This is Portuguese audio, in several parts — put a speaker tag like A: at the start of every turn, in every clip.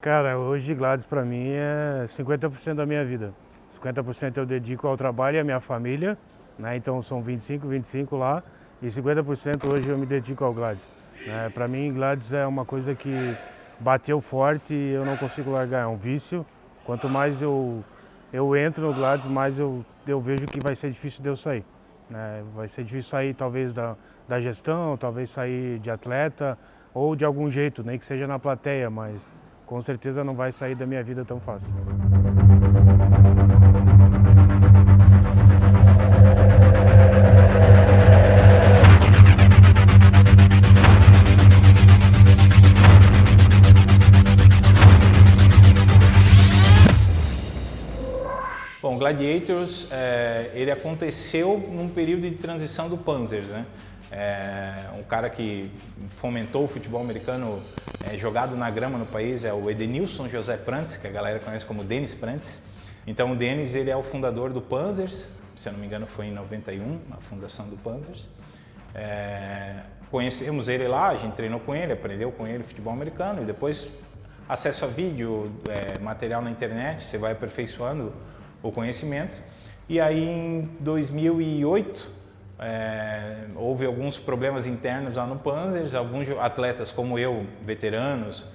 A: Cara, hoje Gladys para mim é 50% da minha vida. 50% eu dedico ao trabalho e à minha família, né? Então são 25 lá, e 50% hoje eu me dedico ao Gladys. Para mim, Gladys é uma coisa que bateu forte e eu não consigo largar, é um vício. Quanto mais eu entro no Gladys, mais eu vejo que vai ser difícil de eu sair. Vai ser difícil sair talvez da gestão, talvez sair de atleta ou de algum jeito, nem que seja na plateia, mas com certeza não vai sair da minha vida tão fácil.
B: Bom, Gladiators, ele aconteceu num período de transição do Panzers, né? Um cara que fomentou o futebol americano jogado na grama no país é o Edenilson José Prantz, que a galera conhece como Denis Prantz. Então o Denis, ele é o fundador do Panzers, se eu não me engano foi em 91, a fundação do Panzers. Conhecemos ele lá, a gente treinou com ele, aprendeu com ele futebol americano e depois acesso a vídeo, material na internet, você vai aperfeiçoando o conhecimento. E aí em 2008 houve alguns problemas internos lá no Panzers, alguns atletas como eu, veteranos,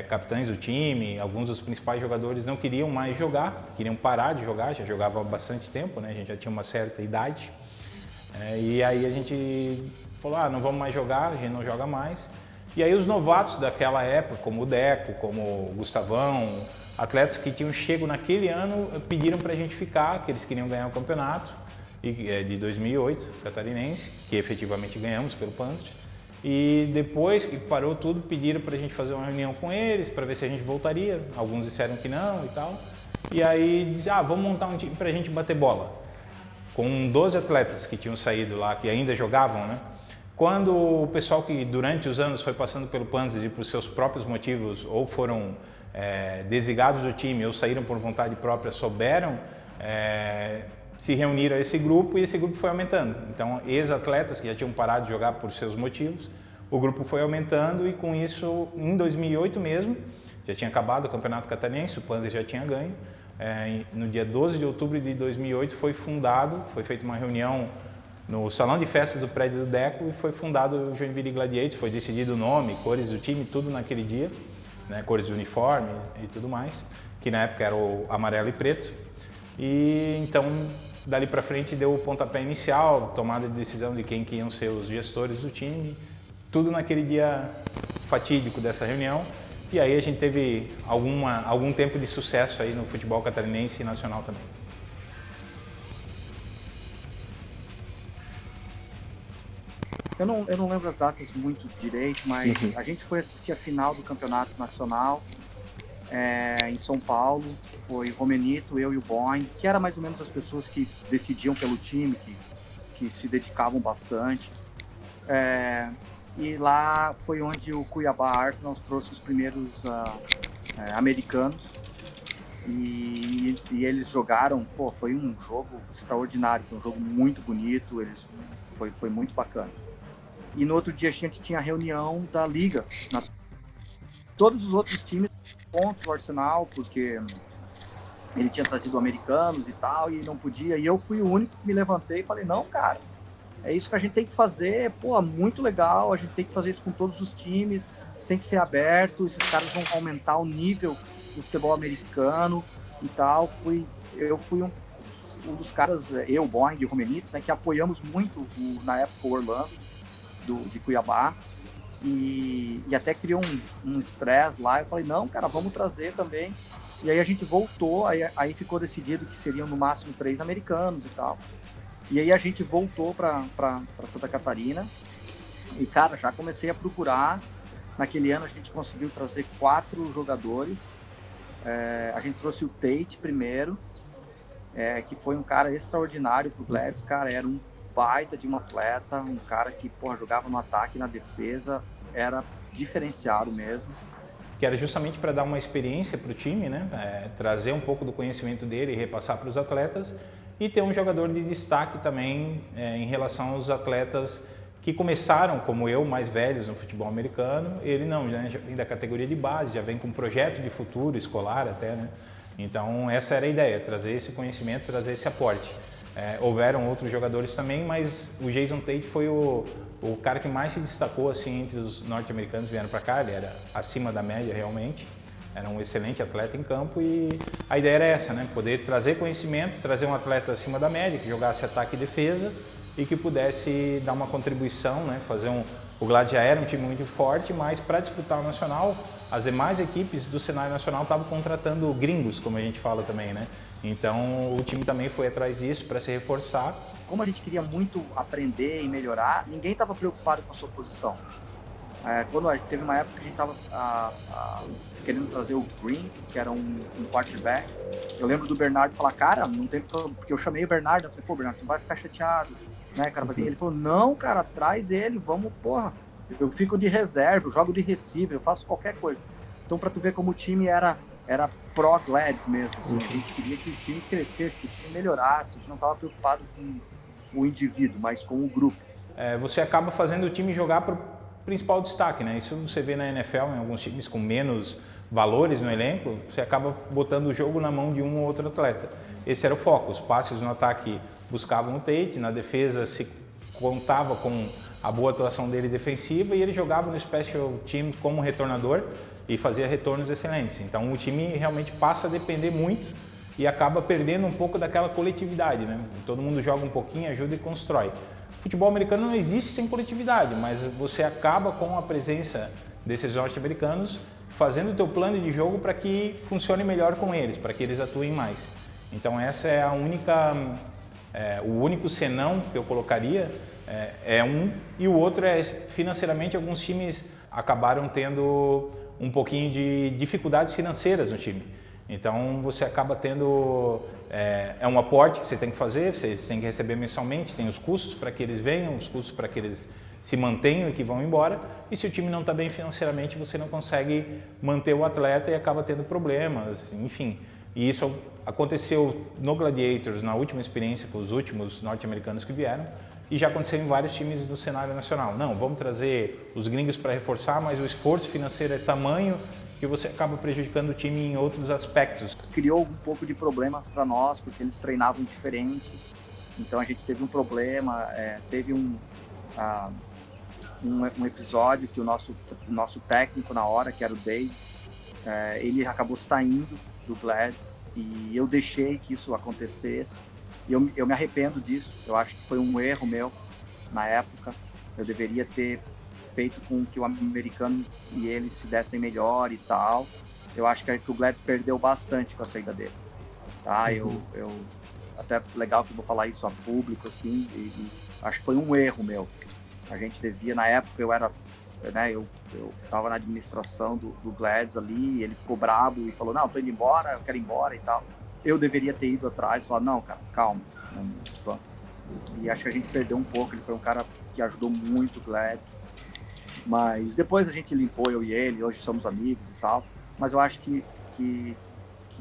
B: capitães do time, alguns dos principais jogadores não queriam mais jogar, queriam parar de jogar, já jogava há bastante tempo, né? A gente já tinha uma certa idade. E aí a gente falou, não vamos mais jogar, a gente não joga mais. E aí os novatos daquela época, como o Deco, como o Gustavão, atletas que tinham chego naquele ano, pediram para a gente ficar, que eles queriam ganhar o campeonato de 2008, catarinense, que efetivamente ganhamos pelo Panzers. E depois que parou tudo, pediram para a gente fazer uma reunião com eles, para ver se a gente voltaria. Alguns disseram que não e tal. E aí disseram, vamos montar um time para a gente bater bola. Com 12 atletas que tinham saído lá, que ainda jogavam, né? Quando o pessoal que durante os anos foi passando pelo Panzers e por seus próprios motivos, ou foram desligados do time ou saíram por vontade própria, souberam, se reuniram a esse grupo e esse grupo foi aumentando. Então, ex-atletas que já tinham parado de jogar por seus motivos, o grupo foi aumentando e com isso, em 2008 mesmo, já tinha acabado o Campeonato Catarinense, o Panzers já tinha ganho. No dia 12 de outubro de 2008 foi feita uma reunião no salão de festas do prédio do Deco e foi fundado o Joinville Gladiators, foi decidido o nome, cores do time, tudo naquele dia, né, cores do uniforme e tudo mais, que na época era o amarelo e preto. E então, dali para frente, deu o pontapé inicial, tomada de decisão de quem que iam ser os gestores do time, tudo naquele dia fatídico dessa reunião. E aí a gente teve algum tempo de sucesso aí no futebol catarinense e nacional também.
C: Eu não lembro as datas muito direito, mas a gente foi assistir a final do Campeonato Nacional em São Paulo. Foi o Romenito, eu e o Boing, que era mais ou menos as pessoas que decidiam pelo time, que se dedicavam bastante. E lá foi onde o Cuiabá Arsenal trouxe os primeiros americanos. E eles jogaram, foi um jogo extraordinário, foi um jogo muito bonito, foi muito bacana. E no outro dia a gente tinha a reunião da Liga. Todos os outros times contra o Arsenal, porque ele tinha trazido americanos e tal, e não podia. E eu fui o único que me levantei e falei, não, cara, é isso que a gente tem que fazer, muito legal, a gente tem que fazer isso com todos os times, tem que ser aberto, esses caras vão aumentar o nível do futebol americano e tal. Eu fui um dos caras, eu, Boing e o Romenito, né, que apoiamos muito, na época, o Orlando, de Cuiabá, e até criou um estresse lá. Eu falei, não, cara, vamos trazer também. E aí a gente voltou, aí ficou decidido que seriam no máximo 3 americanos e tal. E aí a gente voltou para Santa Catarina e, cara, já comecei a procurar. Naquele ano a gente conseguiu trazer 4 jogadores. A gente trouxe o Tate primeiro, que foi um cara extraordinário pro Gladys, cara, era um baita de um atleta, um cara que, jogava no ataque e na defesa, era diferenciado mesmo.
B: Que era justamente para dar uma experiência para o time, né? Trazer um pouco do conhecimento dele e repassar para os atletas, e ter um jogador de destaque também em relação aos atletas que começaram, como eu, mais velhos no futebol americano. Ele não, já vem da categoria de base, já vem com um projeto de futuro escolar até, né? Então essa era a ideia, trazer esse conhecimento, trazer esse aporte. Houveram outros jogadores também, mas o Jason Tate foi o cara que mais se destacou assim, entre os norte-americanos que vieram para cá. Ele era acima da média realmente, era um excelente atleta em campo e a ideia era essa, né? Poder trazer conhecimento, trazer um atleta acima da média, que jogasse ataque e defesa e que pudesse dar uma contribuição, né? O Glad já era um time muito forte, mas para disputar o Nacional, as demais equipes do cenário nacional estavam contratando gringos, como a gente fala também, né? Então o time também foi atrás disso para se reforçar.
C: Como a gente queria muito aprender e melhorar, ninguém estava preocupado com a sua posição. Teve uma época que a gente estava querendo trazer o Green, que era um quarterback. Eu lembro do Bernardo falar, cara, não tem problema, porque eu chamei o Bernardo, eu falei, pô, Bernardo, tu vai ficar chateado, né, cara? Ele falou, não, cara, traz ele, vamos, porra, eu fico de reserva, eu jogo de receiver, eu faço qualquer coisa. Então, pra tu ver como o time era pró-Glads mesmo, assim, a gente queria que o time crescesse, que o time melhorasse, a gente não estava preocupado com o indivíduo, mas com o grupo.
B: Você acaba fazendo o time jogar para o principal destaque, né? Isso você vê na NFL, em alguns times com menos valores no elenco, você acaba botando o jogo na mão de um ou outro atleta. Esse era o foco, os passes no ataque buscavam o Tate, na defesa se contava com a boa atuação dele defensiva e ele jogava no special team como retornador e fazia retornos excelentes. Então o time realmente passa a depender muito e acaba perdendo um pouco daquela coletividade, né? Todo mundo joga um pouquinho, ajuda e constrói. O futebol americano não existe sem coletividade, mas você acaba com a presença desses norte-americanos fazendo o teu plano de jogo para que funcione melhor com eles, para que eles atuem mais. Então essa é o único senão que eu colocaria, e o outro é financeiramente alguns times acabaram tendo um pouquinho de dificuldades financeiras no time. Então você acaba tendo, um aporte que você tem que fazer, você tem que receber mensalmente, tem os custos para que eles venham, os custos para que eles se mantenham e que vão embora, e se o time não está bem financeiramente, você não consegue manter o atleta e acaba tendo problemas, enfim. E isso aconteceu no Gladiators, na última experiência com os últimos norte-americanos que vieram, e já aconteceu em vários times do cenário nacional. Não, vamos trazer os gringos para reforçar, mas o esforço financeiro é tamanho que você acaba prejudicando o time em outros aspectos.
C: Criou um pouco de problemas para nós, porque eles treinavam diferente. Então a gente teve um problema, teve um episódio que o nosso técnico na hora, que era o Dave, ele acabou saindo do Glads e eu deixei que isso acontecesse. E eu me arrependo disso, eu acho que foi um erro meu na época. Eu deveria ter feito com que o americano e ele se dessem melhor e tal. Eu acho que o Glads perdeu bastante com a saída dele. Tá? Eu até legal que eu vou falar isso a público, assim, e acho que foi um erro meu. A gente devia, na época eu estava na administração do Glads ali, ele ficou brabo e falou, não, tô indo embora, eu quero ir embora e tal. Eu deveria ter ido atrás e falar, não, cara, calma, vamos. E acho que a gente perdeu um pouco, ele foi um cara que ajudou muito o Glads. Mas depois a gente limpou, eu e ele, hoje somos amigos e tal. Mas eu acho que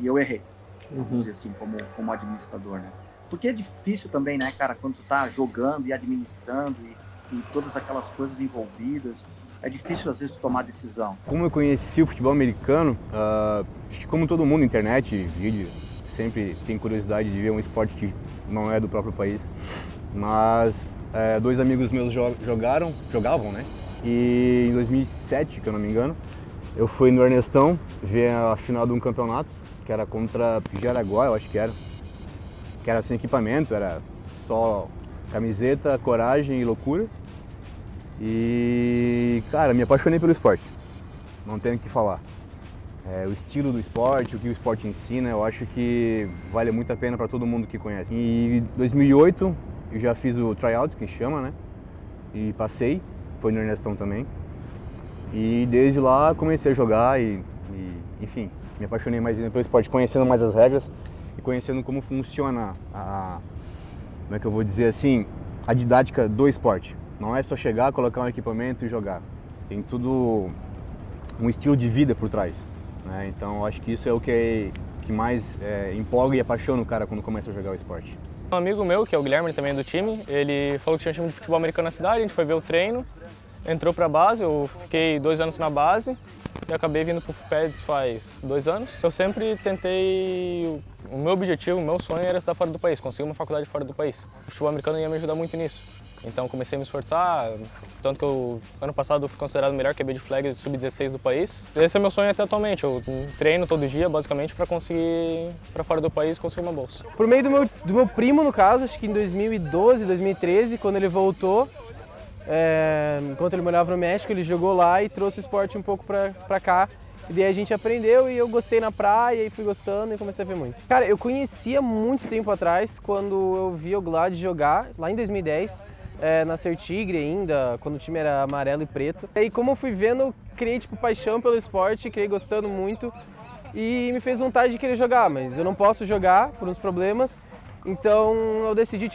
C: eu errei, vamos dizer assim, como administrador, né? Porque é difícil também, né, cara, quando tu tá jogando e administrando e todas aquelas coisas envolvidas, é difícil às vezes tomar decisão.
D: Como eu conheci o futebol americano, acho que como todo mundo, internet, vídeo, sempre tem curiosidade de ver um esporte que não é do próprio país. Mas dois amigos meus jogavam, né? E em 2007, que eu não me engano, eu fui no Ernestão ver a final de um campeonato, que era contra Jaraguá, eu acho que era sem equipamento, era só camiseta, coragem e loucura. E, cara, me apaixonei pelo esporte, não tenho o que falar. O estilo do esporte, o que o esporte ensina, eu acho que vale muito a pena para todo mundo que conhece. E em 2008 eu já fiz o tryout, que chama, né? E passei, foi no Ernestão também. E desde lá comecei a jogar e enfim, me apaixonei mais ainda pelo esporte, conhecendo mais as regras e conhecendo como funciona como é que eu vou dizer assim, a didática do esporte. Não é só chegar, colocar um equipamento e jogar. Tem tudo um estilo de vida por trás, né? Então acho que isso é o que mais empolga e apaixona o cara quando começa a jogar o esporte.
E: Um amigo meu, que é o Guilherme, também é do time, ele falou que tinha time de futebol americano na cidade, a gente foi ver o treino, entrou pra base, eu fiquei 2 anos na base e acabei vindo pro FUPEDS faz 2 anos. Eu sempre tentei, o meu objetivo, o meu sonho era estudar fora do país, conseguir uma faculdade fora do país. O futebol americano ia me ajudar muito nisso. Então comecei a me esforçar, tanto que ano passado eu fui considerado o melhor QB de flag de sub-16 do país. Esse é meu sonho até atualmente, eu treino todo dia basicamente para conseguir ir para fora do país conseguir uma bolsa.
F: Por meio do meu primo, no caso, acho que em 2012, 2013, quando ele voltou, enquanto ele morava no México, ele jogou lá e trouxe o esporte um pouco pra cá. E daí a gente aprendeu e eu gostei na praia e fui gostando e comecei a ver muito. Cara, eu conhecia muito tempo atrás, quando eu vi o Glad jogar, lá em 2010, na Ser Tigre ainda, quando o time era amarelo e preto. E como eu fui vendo, criei paixão pelo esporte, criei gostando muito e me fez vontade de querer jogar, mas eu não posso jogar por uns problemas, então eu decidi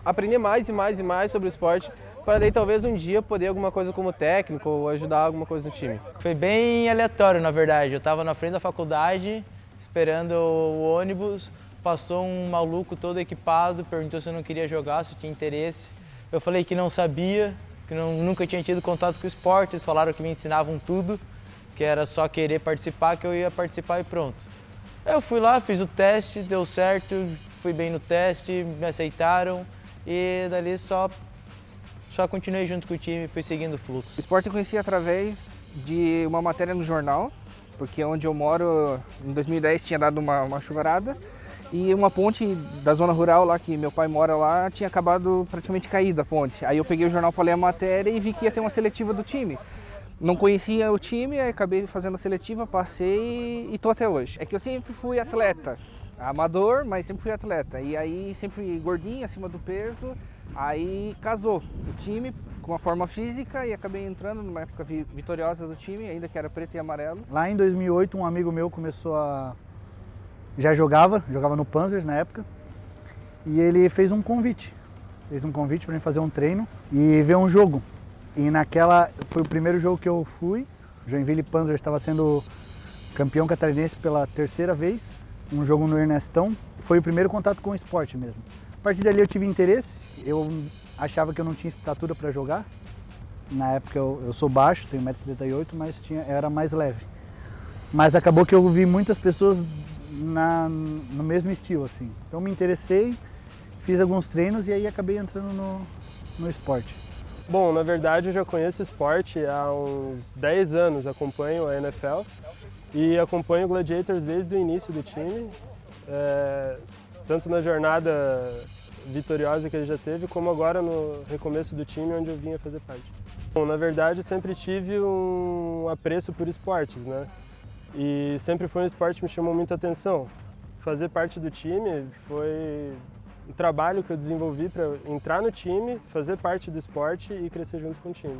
F: aprender mais e mais e mais sobre o esporte, para daí talvez um dia poder alguma coisa como técnico ou ajudar alguma coisa no time.
G: Foi bem aleatório, na verdade. Eu estava na frente da faculdade, esperando o ônibus, passou um maluco todo equipado, perguntou se eu não queria jogar, se eu tinha interesse. Eu falei que não sabia, que nunca tinha tido contato com o esporte, eles falaram que me ensinavam tudo, que era só querer participar, que eu ia participar e pronto. Eu fui lá, fiz o teste, deu certo, fui bem no teste, me aceitaram e dali só continuei junto com o time e fui seguindo o fluxo.
H: O esporte eu conheci através de uma matéria no jornal, porque onde eu moro, em 2010 tinha dado uma chuvarada e uma ponte da zona rural lá, que meu pai mora lá, tinha acabado praticamente caído a ponte. Aí eu peguei o jornal para ler a matéria e vi que ia ter uma seletiva do time. Não conhecia o time, aí acabei fazendo a seletiva, passei e estou até hoje. É que eu sempre fui atleta, amador, mas sempre fui atleta. E aí sempre gordinho, acima do peso. Aí casou o time com a forma física e acabei entrando numa época vitoriosa do time, ainda que era preto e amarelo.
I: Lá em 2008, um amigo meu começou a... já jogava no Panzers na época, e ele fez um convite para mim fazer um treino e ver um jogo. E foi o primeiro jogo que eu fui, Joinville Panzers estava sendo campeão catarinense pela 3ª vez, um jogo no Ernestão, foi o primeiro contato com o esporte mesmo. A partir dali eu tive interesse, eu achava que eu não tinha estatura para jogar. Na época eu sou baixo, tenho 1,78 m, mas era mais leve. Mas acabou que eu vi muitas pessoas no mesmo estilo, assim. Então me interessei, fiz alguns treinos e aí acabei entrando no esporte.
F: Bom, na verdade eu já conheço o esporte há uns 10 anos, acompanho a NFL e acompanho o Gladiators desde o início do time. Tanto na jornada vitoriosa que ele já teve, como agora no recomeço do time onde eu vinha fazer parte. Bom, na verdade eu sempre tive um apreço por esportes, né? E sempre foi um esporte que me chamou muita atenção. Fazer parte do time foi um trabalho que eu desenvolvi para entrar no time, fazer parte do esporte e crescer junto com o time.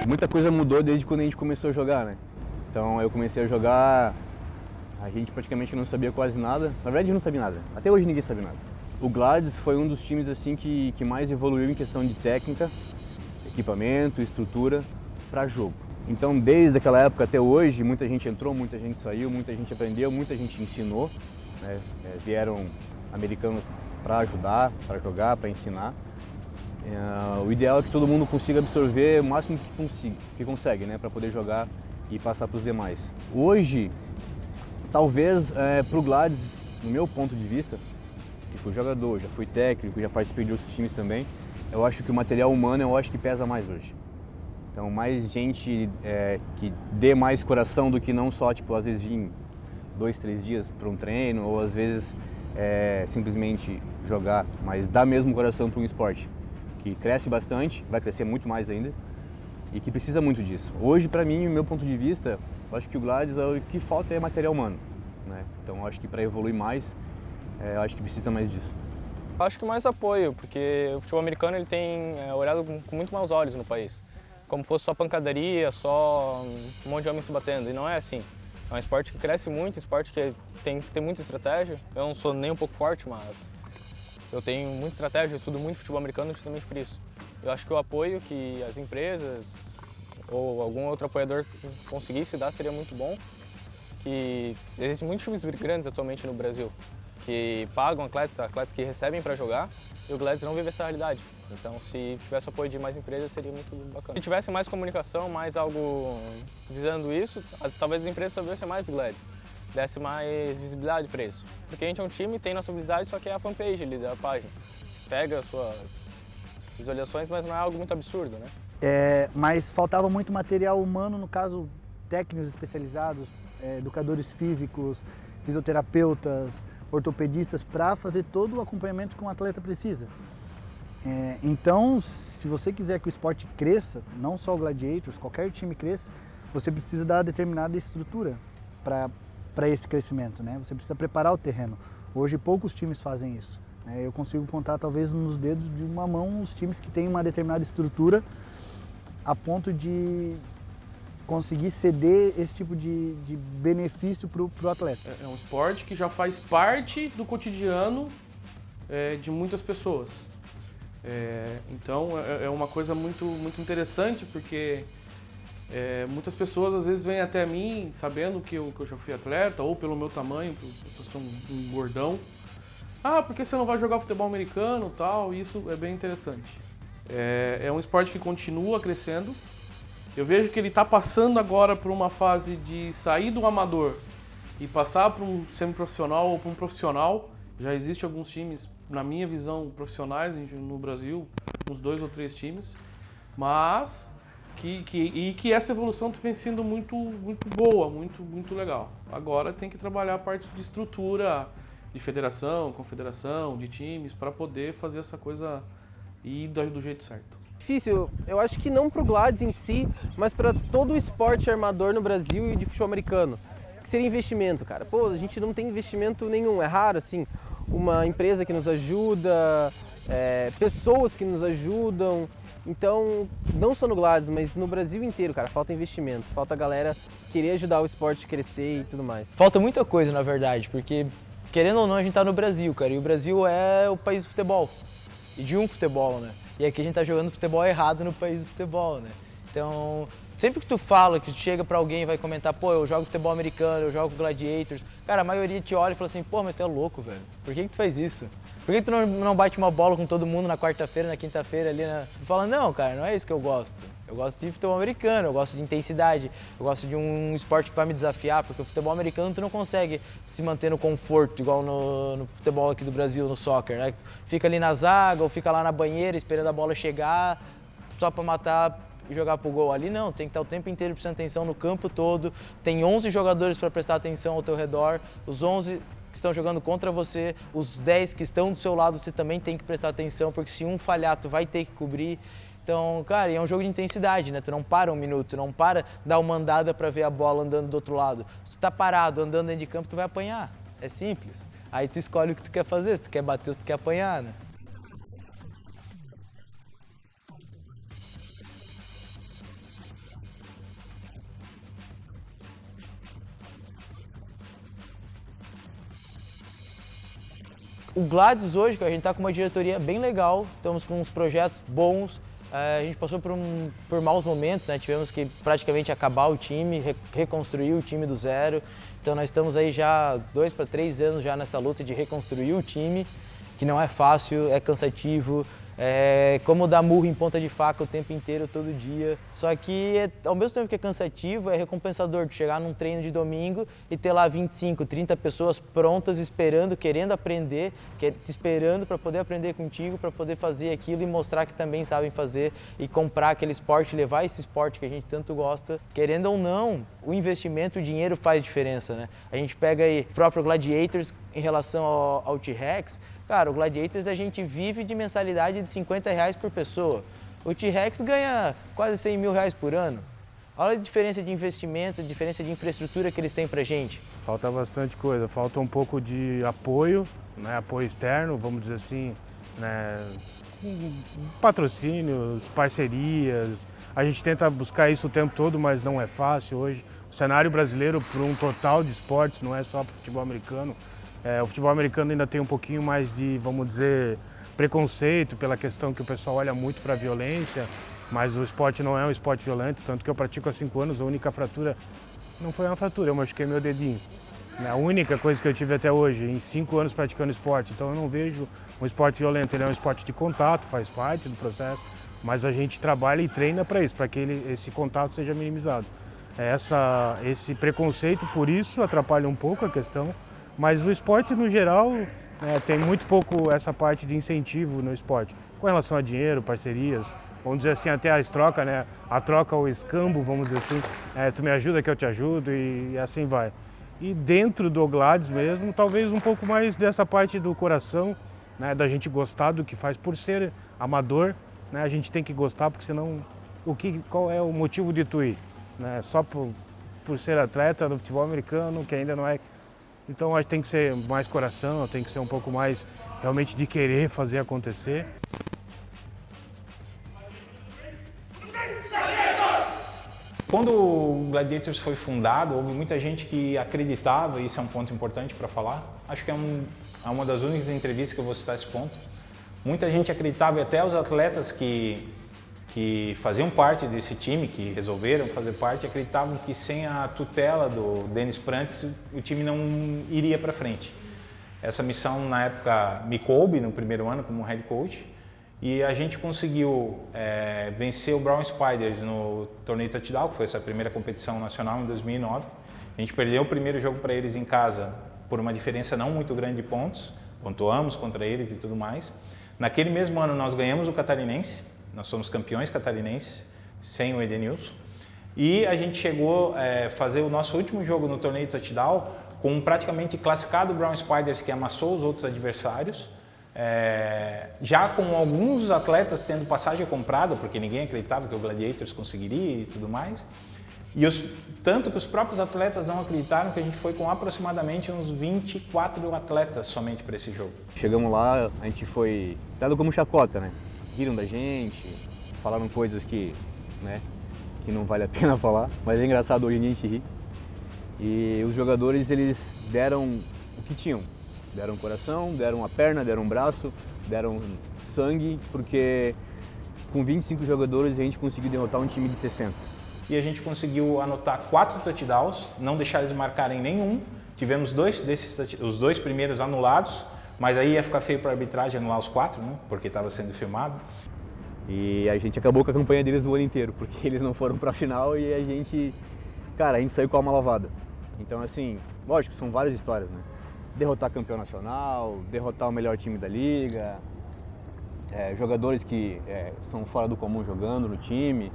D: Muita coisa mudou desde quando a gente começou a jogar, né? Então eu comecei a jogar, a gente praticamente não sabia quase nada. Na verdade não sabia nada, até hoje ninguém sabe nada. O Gladys foi um dos times assim que mais evoluiu em questão de técnica, equipamento, estrutura para jogo. Então desde aquela época até hoje, muita gente entrou, muita gente saiu, muita gente aprendeu, muita gente ensinou, né? Vieram americanos para ajudar, para jogar, para ensinar. O ideal é que todo mundo consiga absorver o máximo que consegue, né, para poder jogar e passar para os demais. Hoje, talvez para o Gladys, no meu ponto de vista, que fui jogador, já fui técnico, já participei de outros times também, eu acho que o material humano que pesa mais hoje. Então, mais gente que dê mais coração do que não só, às vezes vir 2, 3 dias para um treino ou às vezes simplesmente jogar, mas dá mesmo coração para um esporte que cresce bastante, vai crescer muito mais ainda e que precisa muito disso. Hoje, para mim, o meu ponto de vista, eu acho que o Gladys, o que falta é material humano, né? Então, eu acho que para evoluir mais, eu acho que precisa mais disso.
E: Eu acho que mais apoio, porque o futebol americano ele tem olhado com muito maus olhos no país. Como fosse só pancadaria, só um monte de homens se batendo, e não é assim. É um esporte que cresce muito, um esporte que tem muita estratégia. Eu não sou nem um pouco forte, mas eu tenho muita estratégia, eu estudo muito futebol americano justamente por isso. Eu acho que o apoio que as empresas, ou algum outro apoiador conseguisse dar, seria muito bom. Que existem muitos times grandes atualmente no Brasil que pagam atletas que recebem para jogar, e o Gladys não vive essa realidade. Então, se tivesse apoio de mais empresas, seria muito bacana. Se tivesse mais comunicação, mais algo visando isso, talvez as empresas soubessem mais do Gladys, desse mais visibilidade para isso. Porque a gente é um time, tem nossa habilidade, só que é a fanpage ali da página. Pega as suas visualizações, mas não é algo muito absurdo, né?
I: Mas faltava muito material humano, no caso, técnicos especializados, educadores físicos, fisioterapeutas, ortopedistas, para fazer todo o acompanhamento que um atleta precisa. Então, se você quiser que o esporte cresça, não só o Gladiators, qualquer time cresça, você precisa dar determinada estrutura para esse crescimento, né? Você precisa preparar o terreno. Hoje poucos times fazem isso. Eu consigo contar talvez nos dedos de uma mão os times que têm uma determinada estrutura a ponto de conseguir ceder esse tipo de benefício para o atleta.
J: É um esporte que já faz parte do cotidiano de muitas pessoas. Então é uma coisa muito interessante, porque muitas pessoas às vezes vêm até mim sabendo que eu já fui atleta, ou pelo meu tamanho, eu sou um gordão. Ah, por que você não vai jogar futebol americano e tal? Isso é bem interessante. É um esporte que continua crescendo. Eu vejo que ele está passando agora por uma fase de sair do amador e passar para um semiprofissional ou para um profissional. Já existem alguns times, na minha visão, profissionais no Brasil, uns 2 ou 3 times, mas que essa evolução vem sendo muito boa, muito legal. Agora tem que trabalhar a parte de estrutura, de federação, confederação, de times, para poder fazer essa coisa ir do jeito certo.
F: Difícil, eu acho que não para o Gladys em si, mas para todo o esporte armador no Brasil e de futebol americano, que seria investimento, cara. Pô, a gente não tem investimento nenhum, é raro, assim, uma empresa que nos ajuda, pessoas que nos ajudam. Então, não só no Gladys, mas no Brasil inteiro, cara, falta investimento, falta a galera querer ajudar o esporte a crescer e tudo mais.
G: Falta muita coisa, na verdade, porque, querendo ou não, a gente tá no Brasil, cara, e o Brasil é o país do futebol, e de um futebol, né? E aqui a gente tá jogando futebol errado no país do futebol, né? Então, sempre que tu fala, que tu chega pra alguém e vai comentar, pô, eu jogo futebol americano, eu jogo Gladiators, cara, a maioria te olha e fala assim, pô, mas tu é louco, velho. Por que tu faz isso? Por que tu não bate uma bola com todo mundo na quarta-feira, na quinta-feira ali, né? Tu fala, não, cara, não é isso que eu gosto. Eu gosto de futebol americano, eu gosto de intensidade, eu gosto de um esporte que vai me desafiar, porque o futebol americano tu não consegue se manter no conforto, igual no futebol aqui do Brasil, no soccer, né? Fica ali na zaga ou fica lá na banheira esperando a bola chegar só pra matar e jogar pro gol. Ali não, tem que estar o tempo inteiro prestando atenção no campo todo, tem 11 jogadores para prestar atenção ao teu redor, os 11 que estão jogando contra você, os 10 que estão do seu lado você também tem que prestar atenção, porque se um falhar tu vai ter que cobrir. Então, cara, é um jogo de intensidade, né? Tu não para um minuto, tu não para dar uma andada para ver a bola andando do outro lado. Se tu tá parado andando dentro de campo, tu vai apanhar. É simples. Aí tu escolhe o que tu quer fazer, se tu quer bater ou se tu quer apanhar, né? O Gladys hoje, a gente está com uma diretoria bem legal, estamos com uns projetos bons, a gente passou por maus momentos, né? Tivemos que praticamente acabar o time, reconstruir o time do zero, então nós estamos aí já 2 para 3 anos já nessa luta de reconstruir o time, que não é fácil, é cansativo, é como dar murro em ponta de faca o tempo inteiro, todo dia. Só que, ao mesmo tempo que é cansativo, é recompensador de chegar num treino de domingo e ter lá 25, 30 pessoas prontas, esperando, querendo aprender, te esperando para poder aprender contigo, para poder fazer aquilo e mostrar que também sabem fazer e comprar aquele esporte, levar esse esporte que a gente tanto gosta. Querendo ou não, o investimento, o dinheiro faz diferença, né? A gente pega aí o próprio Gladiators em relação ao T-Rex. Cara, o Gladiators a gente vive de mensalidade de R$50 por pessoa. O T-Rex ganha quase R$100 mil por ano. Olha a diferença de investimento, a diferença de infraestrutura que eles têm pra gente.
A: Falta bastante coisa, falta um pouco de apoio, né? Apoio externo, vamos dizer assim, né? Patrocínios, parcerias. A gente tenta buscar isso o tempo todo, mas não é fácil hoje. O cenário brasileiro, para um total de esportes, não é só para o futebol americano. O futebol americano ainda tem um pouquinho mais de, vamos dizer, preconceito pela questão que o pessoal olha muito para a violência mas o esporte não é um esporte violento, tanto que eu pratico há 5 anos, a única fratura não foi uma fratura, eu machuquei meu dedinho. A única coisa que eu tive até hoje, em 5 anos praticando esporte, então eu não vejo um esporte violento, ele é um esporte de contato, faz parte do processo, mas a gente trabalha e treina para isso, para que esse contato seja minimizado. Esse preconceito, por isso, atrapalha um pouco a questão, mas o esporte, no geral, tem muito pouco essa parte de incentivo no esporte, com relação a dinheiro, parcerias, vamos dizer assim, até as trocas, né? A troca, o escambo, vamos dizer assim, tu me ajuda que eu te ajudo e assim vai. E dentro do Gladys mesmo, talvez um pouco mais dessa parte do coração, né? Da gente gostar do que faz, por ser amador, né? A gente tem que gostar, porque senão, qual é o motivo de tu ir? Né? Só por ser atleta do futebol americano, que ainda não é. Então acho que tem que ser mais coração, tem que ser um pouco mais realmente de querer fazer acontecer.
B: Quando o Gladiators foi fundado, houve muita gente que acreditava, e isso é um ponto importante para falar, acho que é uma das únicas entrevistas que eu vou citar esse ponto. Muita gente acreditava, e até os atletas que faziam parte desse time, que resolveram fazer parte, acreditavam que sem a tutela do Dennis Prantz, o time não iria para frente. Essa missão, na época, me coube no primeiro ano como head coach, e a gente conseguiu vencer o Brown Spiders no torneio touchdown, que foi essa primeira competição nacional em 2009. A gente perdeu o primeiro jogo para eles em casa por uma diferença não muito grande de pontos, pontuamos contra eles e tudo mais. Naquele mesmo ano nós ganhamos o Catarinense, nós somos campeões catarinenses sem o Edenilson. E a gente chegou a fazer o nosso último jogo no torneio touchdown com um praticamente classificado Brown Spiders que amassou os outros adversários. Já com alguns atletas tendo passagem comprada, porque ninguém acreditava que o Gladiators conseguiria e tudo mais. E tanto que os próprios atletas não acreditaram, que a gente foi com aproximadamente uns 24 atletas somente para esse jogo.
D: Chegamos lá, a gente foi dado como chacota, né? Riram da gente, falaram coisas que não vale a pena falar, mas é engraçado hoje em dia a gente ri. E os jogadores, eles deram o que tinham. Deram coração, deram a perna, deram um braço, deram sangue, porque com 25 jogadores a gente conseguiu derrotar um time de 60.
B: E a gente conseguiu anotar 4 touchdowns, não deixar eles marcarem nenhum. Tivemos os 2 primeiros anulados, mas aí ia ficar feio para a arbitragem anular os 4, né? Porque estava sendo filmado.
D: E a gente acabou com a campanha deles o ano inteiro, porque eles não foram para a final e a gente saiu com a alma lavada. Então, assim, lógico, são várias histórias, né? Derrotar campeão nacional, derrotar o melhor time da liga, jogadores que são fora do comum jogando no time.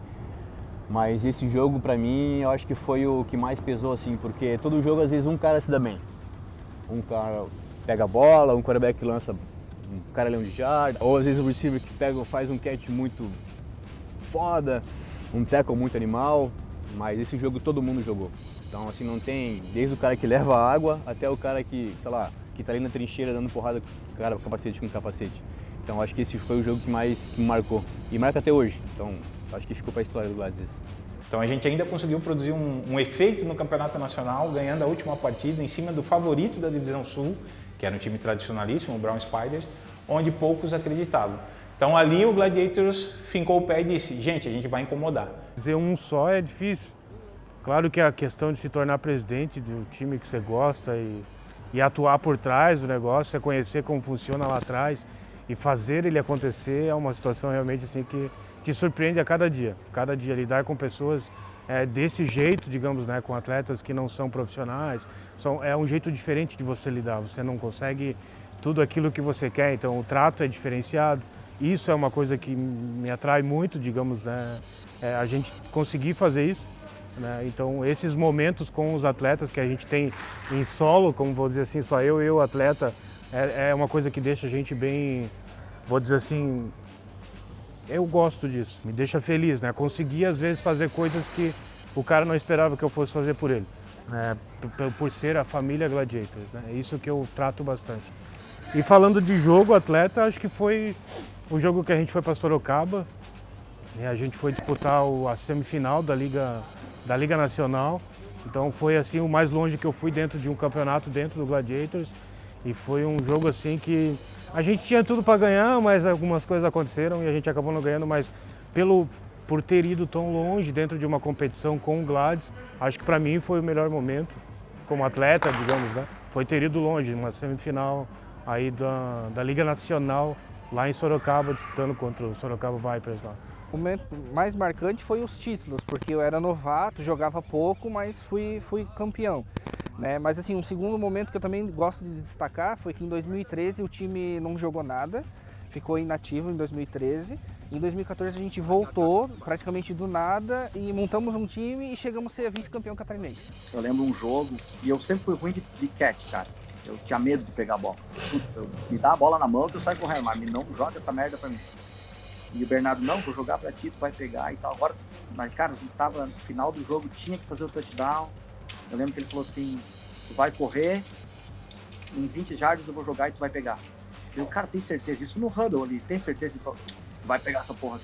D: Mas esse jogo, pra mim, eu acho que foi o que mais pesou, assim, porque todo jogo, às vezes, um cara se dá bem. Um cara pega a bola, um quarterback lança um caralhão de jarda, ou às vezes o receiver que faz um catch muito foda, um tackle muito animal, mas esse jogo todo mundo jogou. Então, assim, não tem, desde o cara que leva a água até o cara que, sei lá, que tá ali na trincheira dando porrada cara capacete com capacete. Então, acho que esse foi o jogo que me marcou. E marca até hoje. Então, acho que ficou para a história do Gladys.
B: Então, a gente ainda conseguiu produzir um efeito no Campeonato Nacional, ganhando a última partida em cima do favorito da Divisão Sul, que era um time tradicionalíssimo, o Brown Spiders, onde poucos acreditavam. Então, ali o Gladiators fincou o pé e disse, gente, a gente vai incomodar.
A: Dizer um só é difícil. Claro que a questão de se tornar presidente do time que você gosta e atuar por trás do negócio, é conhecer como funciona lá atrás e fazer ele acontecer é uma situação realmente assim que te surpreende a cada dia. Cada dia lidar com pessoas desse jeito, digamos, né, com atletas que não são profissionais, é um jeito diferente de você lidar. Você não consegue tudo aquilo que você quer, então o trato é diferenciado. Isso é uma coisa que me atrai muito, digamos, a gente conseguir fazer isso. Né? Então, esses momentos com os atletas que a gente tem em solo, como vou dizer assim, só eu e o atleta, é uma coisa que deixa a gente bem, vou dizer assim, eu gosto disso, me deixa feliz, né? Conseguir, às vezes, fazer coisas que o cara não esperava que eu fosse fazer por ele, né? Por ser a família Gladiators, né? É isso que eu trato bastante. E falando de jogo, atleta, acho que foi o jogo que a gente foi para Sorocaba, né? A gente foi disputar a semifinal da Liga Nacional, então foi assim o mais longe que eu fui dentro de um campeonato dentro do Gladiators e foi um jogo assim que a gente tinha tudo para ganhar, mas algumas coisas aconteceram e a gente acabou não ganhando, mas por ter ido tão longe dentro de uma competição com o Gladys. Acho que para mim foi o melhor momento como atleta, digamos, né? Foi ter ido longe, uma semifinal aí da Liga Nacional lá em Sorocaba, disputando contra o Sorocaba Vipers lá.
H: O momento mais marcante foi os títulos, porque eu era novato, jogava pouco, mas fui campeão. Né? Mas assim, um segundo momento que eu também gosto de destacar foi que em 2013 o time não jogou nada, ficou inativo em 2013. Em 2014 a gente voltou praticamente do nada e montamos um time e chegamos a ser vice-campeão catarinense.
C: Eu lembro um jogo, e eu sempre fui ruim de catch, cara. Eu tinha medo de pegar a bola. Putz, me dá a bola na mão que eu saio correndo, mas não joga essa merda pra mim. E o Bernardo, não, vou jogar pra ti, tu vai pegar e tal. Agora, mas cara, a gente tava no final do jogo, tinha que fazer o touchdown. Eu lembro que ele falou assim, tu vai correr, em 20 jardas eu vou jogar e tu vai pegar. Eu, cara, tem certeza? Isso no huddle ali, tem certeza? Ele falou, vai pegar essa porra.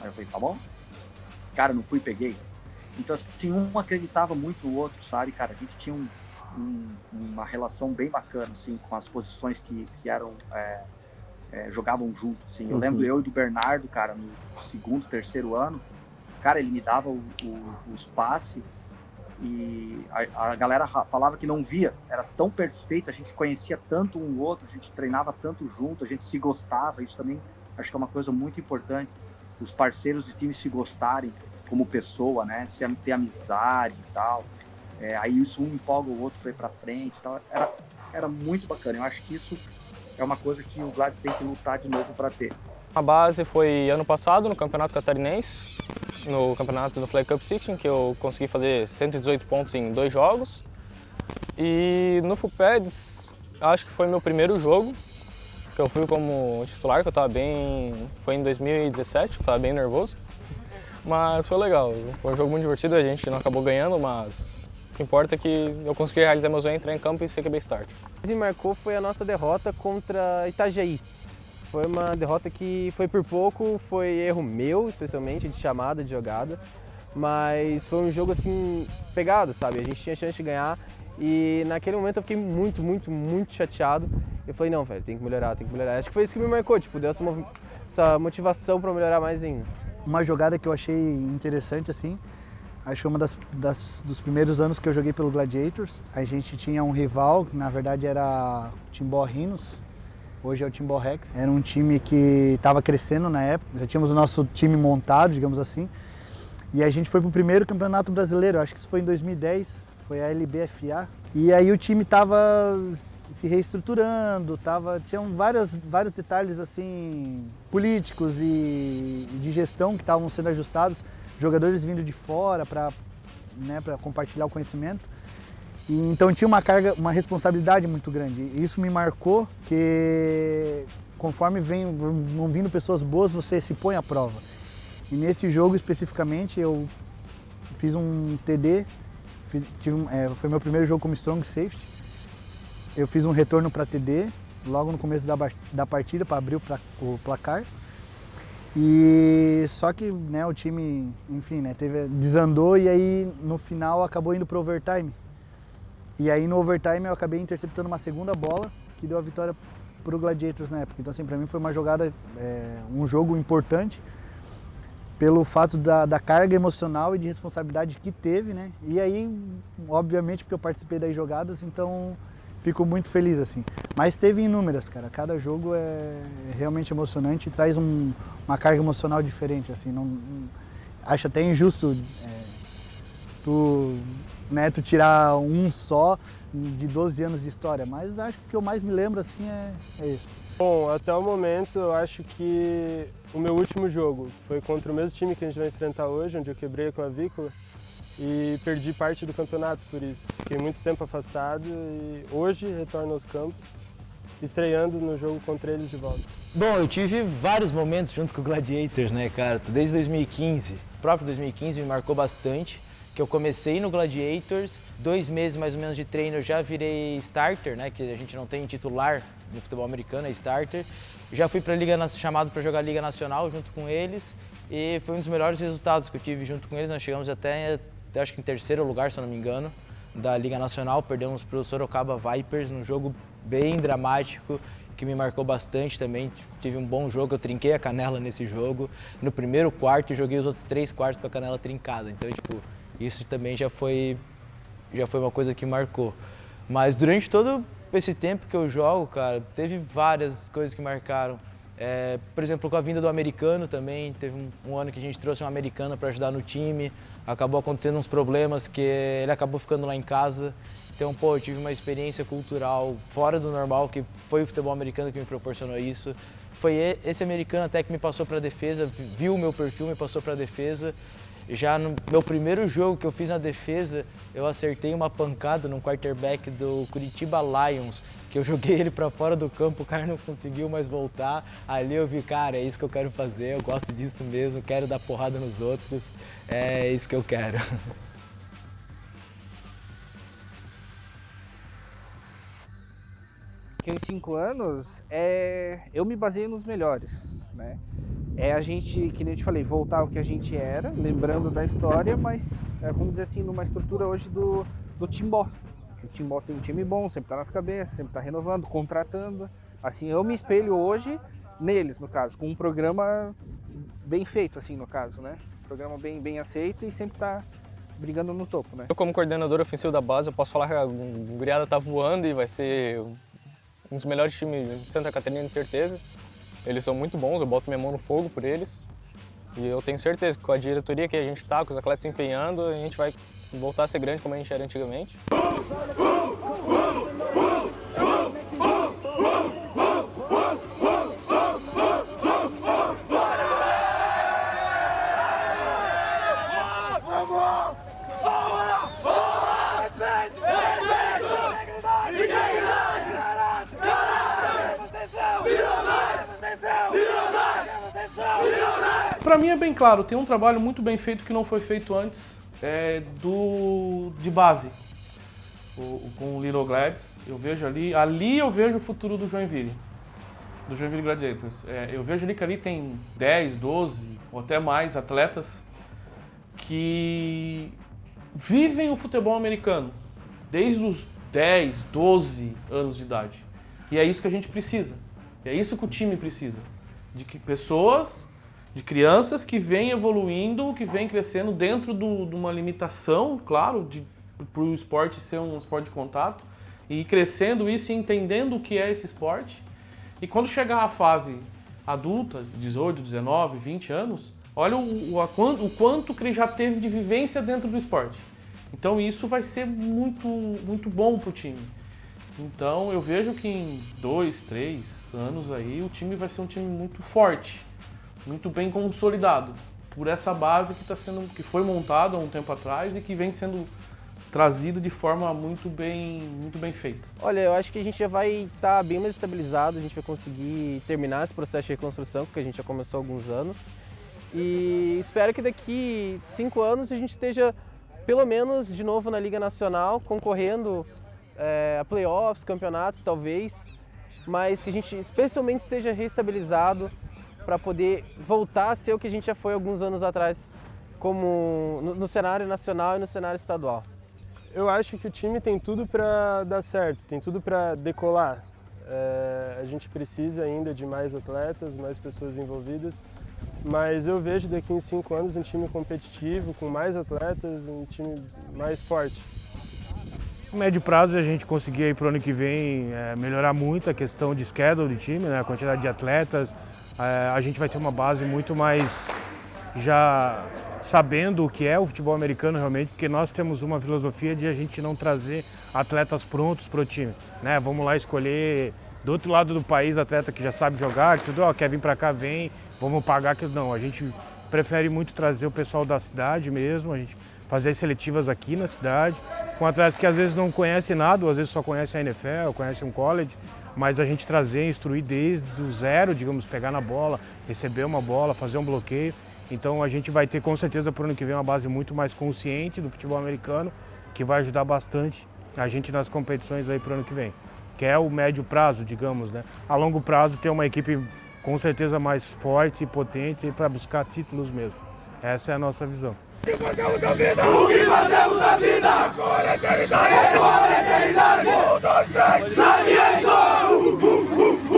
C: Aí eu falei, tá bom? Cara, não fui e peguei. Então, assim, um acreditava muito no outro, sabe? Cara, a gente tinha uma relação bem bacana, assim, com as posições que eram... jogavam juntos, assim. Eu lembro eu e do Bernardo, cara, no segundo, terceiro ano, cara, ele me dava os passes e a galera falava que não via, era tão perfeito, a gente se conhecia tanto um outro, a gente treinava tanto junto, a gente se gostava, isso também acho que é uma coisa muito importante, os parceiros de time se gostarem como pessoa, né, ter amizade e tal, aí isso um empolga o outro pra ir pra frente e tal, era muito bacana, eu acho que isso é uma coisa que o Gladys tem que lutar de novo para ter.
E: A base foi ano passado no Campeonato Catarinense, no campeonato do Flag Cup 16, que eu consegui fazer 118 pontos em 2 jogos. E no FUPEDS, acho que foi meu primeiro jogo, que eu fui como titular, que eu estava bem... Foi em 2017, que eu estava bem nervoso. Mas foi legal, foi um jogo muito divertido, a gente não acabou ganhando, mas... O que importa é que eu consegui realizar meu sonho, entrar em campo e ser QB starter.
F: O que me marcou foi a nossa derrota contra Itajaí. Foi uma derrota que foi por pouco, foi erro meu, especialmente, de chamada, de jogada. Mas foi um jogo assim, pegado, sabe? A gente tinha chance de ganhar e naquele momento eu fiquei muito, muito, muito chateado. Eu falei, não, velho, tem que melhorar, tem que melhorar. Acho que foi isso que me marcou, tipo, deu essa motivação para melhorar mais ainda.
I: Uma jogada que eu achei interessante, assim, acho que uma dos primeiros anos que eu joguei pelo Gladiators, a gente tinha um rival, que na verdade era o Timbó Rhinos, hoje é o Timbó Rex. Era um time que estava crescendo na época, já tínhamos o nosso time montado, digamos assim, e a gente foi pro primeiro campeonato brasileiro, acho que isso foi em 2010, foi a LBFA, e aí o time estava se reestruturando, tinham vários detalhes assim, políticos e de gestão que estavam sendo ajustados, jogadores vindo de fora para compartilhar o conhecimento. E, então tinha uma carga, uma responsabilidade muito grande. E isso me marcou, que conforme vão vindo pessoas boas, você se põe à prova. E nesse jogo especificamente eu fiz um TD, foi meu primeiro jogo como strong safety. Eu fiz um retorno para TD logo no começo da partida para abrir o placar. E só que o time, enfim, desandou e aí no final acabou indo pro overtime. E aí no overtime eu acabei interceptando uma segunda bola que deu a vitória pro Gladiators na época. Então assim, para mim foi uma jogada, um jogo importante pelo fato da carga emocional e de responsabilidade que teve, né? E aí, obviamente, porque eu participei das jogadas, então fico muito feliz, assim. Mas teve inúmeras, cara. Cada jogo é realmente emocionante e traz uma carga emocional diferente, assim. Acho até injusto tu tirar um só de 12 anos de história, mas acho que o que eu mais me lembro, assim, é esse.
F: Bom, até o momento, eu acho que o meu último jogo foi contra o mesmo time que a gente vai enfrentar hoje, onde eu quebrei a clavícula. E perdi parte do campeonato por isso. Fiquei muito tempo afastado e hoje retorno aos campos, estreando no jogo contra eles de volta.
G: Bom, eu tive vários momentos junto com o Gladiators, né, cara? Desde 2015. O próprio 2015 me marcou bastante, que eu comecei no Gladiators, 2 meses mais ou menos de treino eu já virei starter, né, que a gente não tem titular no futebol americano, é starter. Já fui para a Liga, chamado para jogar a Liga Nacional junto com eles e foi um dos melhores resultados que eu tive junto com eles. Nós chegamos até acho que em 3º lugar, se eu não me engano, da Liga Nacional. Perdemos para o Sorocaba Vipers num jogo bem dramático, que me marcou bastante também. Tive um bom jogo, eu trinquei a canela nesse jogo. No primeiro quarto, joguei os outros 3 quartos com a canela trincada. Então, tipo, isso também já foi uma coisa que marcou. Mas durante todo esse tempo que eu jogo, cara, teve várias coisas que marcaram. Por exemplo, com a vinda do americano também, teve um ano que a gente trouxe um americano para ajudar no time, acabou acontecendo uns problemas que ele acabou ficando lá em casa. Então, pô, eu tive uma experiência cultural fora do normal, que foi o futebol americano que me proporcionou isso. Foi esse americano até que me passou para a defesa, viu o meu perfil, me passou para a defesa. Já no meu primeiro jogo que eu fiz na defesa, eu acertei uma pancada num quarterback do Curitiba Lions, que eu joguei ele para fora do campo, o cara não conseguiu mais voltar. Ali eu vi, cara, é isso que eu quero fazer, eu gosto disso mesmo, quero dar porrada nos outros, é isso que eu quero.
H: Em 5 anos, eu me baseio nos melhores, né? A gente, que nem eu te falei, voltar ao que a gente era, lembrando da história, mas, vamos dizer assim, numa estrutura hoje do Timbó. O Timbó tem um time bom, sempre está nas cabeças, sempre está renovando, contratando. Assim, eu me espelho hoje neles, no caso, com um programa bem feito, assim, no caso, né? Um programa bem aceito e sempre está brigando no topo, né?
E: Eu, como coordenador ofensivo da base, eu posso falar que a guriada está voando e vai ser um dos melhores times de Santa Catarina, de certeza. Eles são muito bons, eu boto minha mão no fogo por eles. E eu tenho certeza que com a diretoria que a gente está, com os atletas se empenhando, a gente vai voltar a ser grande como a gente era antigamente.
J: Para mim é bem claro, tem um trabalho muito bem feito que não foi feito antes, de base, com o Little Glads. Eu vejo ali eu vejo o futuro do Joinville Gladiators. Eu vejo ali que ali tem 10, 12 ou até mais atletas que vivem o futebol americano desde os 10, 12 anos de idade. E é isso que a gente precisa, é isso que o time precisa, de que pessoas, de crianças que vêm evoluindo, que vêm crescendo dentro de uma limitação, claro, para o esporte ser um esporte de contato, e crescendo isso e entendendo o que é esse esporte. E quando chegar a fase adulta, 18, 19, 20 anos, olha o quanto que ele já teve de vivência dentro do esporte. Então isso vai ser muito, muito bom para o time. Então eu vejo que em 2, 3 anos aí o time vai ser um time muito forte, muito bem consolidado, por essa base que foi montada há um tempo atrás e que vem sendo trazida de forma muito bem feita.
F: Olha, eu acho que a gente já vai estar bem mais estabilizado, a gente vai conseguir terminar esse processo de reconstrução, que a gente já começou há alguns anos. E espero que daqui 5 anos a gente esteja, pelo menos, de novo na Liga Nacional, concorrendo a playoffs, campeonatos, talvez, mas que a gente especialmente esteja reestabilizado para poder voltar a ser o que a gente já foi alguns anos atrás, como no cenário nacional e no cenário estadual.
K: Eu acho que o time tem tudo para dar certo, tem tudo para decolar. A gente precisa ainda de mais atletas, mais pessoas envolvidas, mas eu vejo daqui em 5 anos um time competitivo, com mais atletas, um time mais forte.
A: No médio prazo a gente conseguir aí para o ano que vem melhorar muito a questão de schedule do time, né? A quantidade de atletas. A gente vai ter uma base muito mais já sabendo o que é o futebol americano realmente, porque nós temos uma filosofia de a gente não trazer atletas prontos para o time, né? Vamos lá escolher do outro lado do país atleta que já sabe jogar, que tudo, quer vir para cá, vem, vamos pagar aquilo. Não, a gente prefere muito trazer o pessoal da cidade mesmo, a gente fazer as seletivas aqui na cidade, com atletas que às vezes não conhecem nada, ou às vezes só conhecem a NFL, conhecem um college, mas a gente trazer, instruir desde o zero, digamos, pegar na bola, receber uma bola, fazer um bloqueio. Então a gente vai ter com certeza para o ano que vem uma base muito mais consciente do futebol americano, que vai ajudar bastante a gente nas competições aí para o ano que vem, que é o médio prazo, digamos, né? A longo prazo ter uma equipe com certeza mais forte e potente para buscar títulos mesmo. Essa é a nossa visão.
L: O que fazemos da vida? Agora é eternidade! 1, 2, 3!